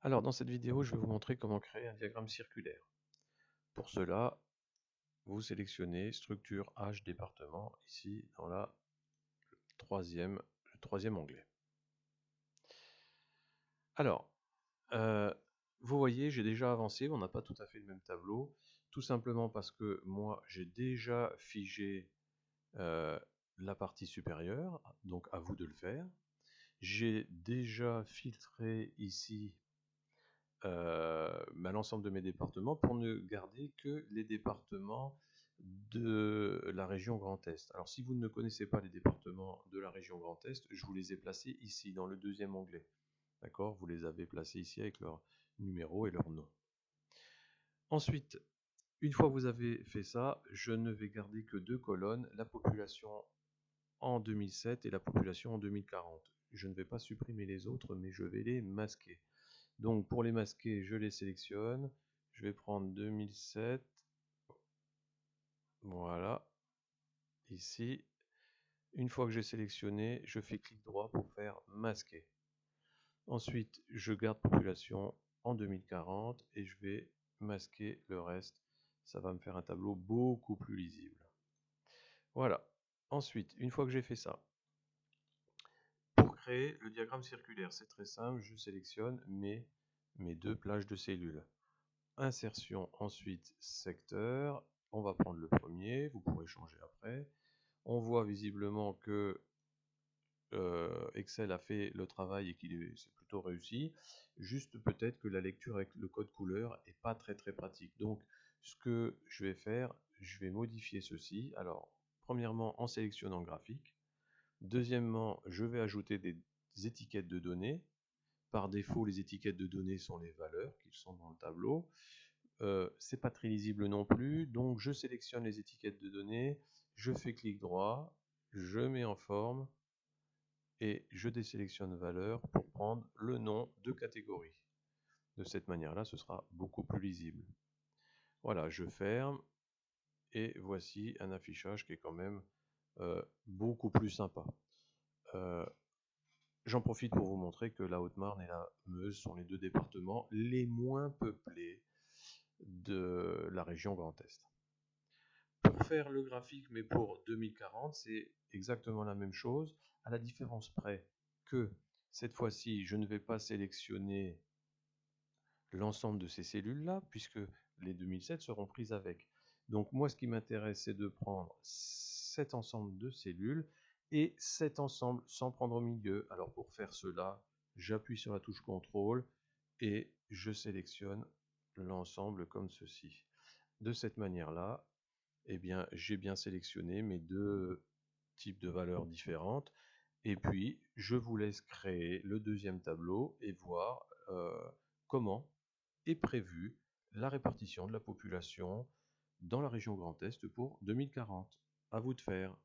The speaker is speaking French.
Alors, dans cette vidéo, je vais vous montrer comment créer un diagramme circulaire. Pour cela, vous sélectionnez structure H département ici dans le troisième onglet. Alors, vous voyez, j'ai déjà avancé, on n'a pas tout à fait le même tableau, tout simplement parce que moi, j'ai déjà figé la partie supérieure, donc à vous de le faire. J'ai déjà filtré ici l'ensemble de mes départements pour ne garder que les départements de la région Grand Est. Alors si vous ne connaissez pas les départements de la région Grand Est, je vous les ai placés ici dans le deuxième onglet. D'accord? Vous les avez placés ici avec leur numéro et leur nom. Ensuite, une fois que vous avez fait ça, je ne vais garder que deux colonnes, la population en 2007 et la population en 2040. Je ne vais pas supprimer les autres, mais je vais les masquer. Donc pour les masquer, je les sélectionne. Je vais prendre 2007. Voilà. Ici. Une fois que j'ai sélectionné, je fais clic droit pour faire masquer. Ensuite, je garde population en 2040 et je vais masquer le reste. Ça va me faire un tableau beaucoup plus lisible. Voilà. Ensuite, une fois que j'ai fait ça, pour créer le diagramme circulaire, c'est très simple. Je sélectionne mes deux plages de cellules. Insertion, ensuite secteur. On va prendre le premier, vous pourrez changer après. On voit visiblement que Excel a fait le travail et qu'il c'est plutôt réussi. Juste peut-être que la lecture avec le code couleur est pas très pratique. Donc ce que je vais faire, je vais modifier ceci. Alors premièrement en sélectionnant graphique. Deuxièmement, je vais ajouter des étiquettes de données. Par défaut, les étiquettes de données sont les valeurs qui sont dans le tableau. C'est pas très lisible non plus, donc je sélectionne les étiquettes de données, je fais clic droit, je mets en forme et je désélectionne valeur pour prendre le nom de catégorie. De cette manière-là, ce sera beaucoup plus lisible. Voilà, je ferme et voici un affichage qui est quand même beaucoup plus sympa. J'en profite pour vous montrer que la Haute-Marne et la Meuse sont les deux départements les moins peuplés de la région Grand Est. Pour faire le graphique, mais pour 2040, c'est exactement la même chose, à la différence près que cette fois-ci, je ne vais pas sélectionner l'ensemble de ces cellules-là, puisque les 2007 seront prises avec. Donc moi, ce qui m'intéresse, c'est de prendre cet ensemble de cellules et cet ensemble sans prendre au milieu. Alors pour faire cela, j'appuie sur la touche CTRL et je sélectionne l'ensemble comme ceci. De cette manière-là, eh bien, j'ai bien sélectionné mes deux types de valeurs différentes. Et puis, je vous laisse créer le deuxième tableau et voir comment est prévue la répartition de la population dans la région Grand Est pour 2040. À vous de faire.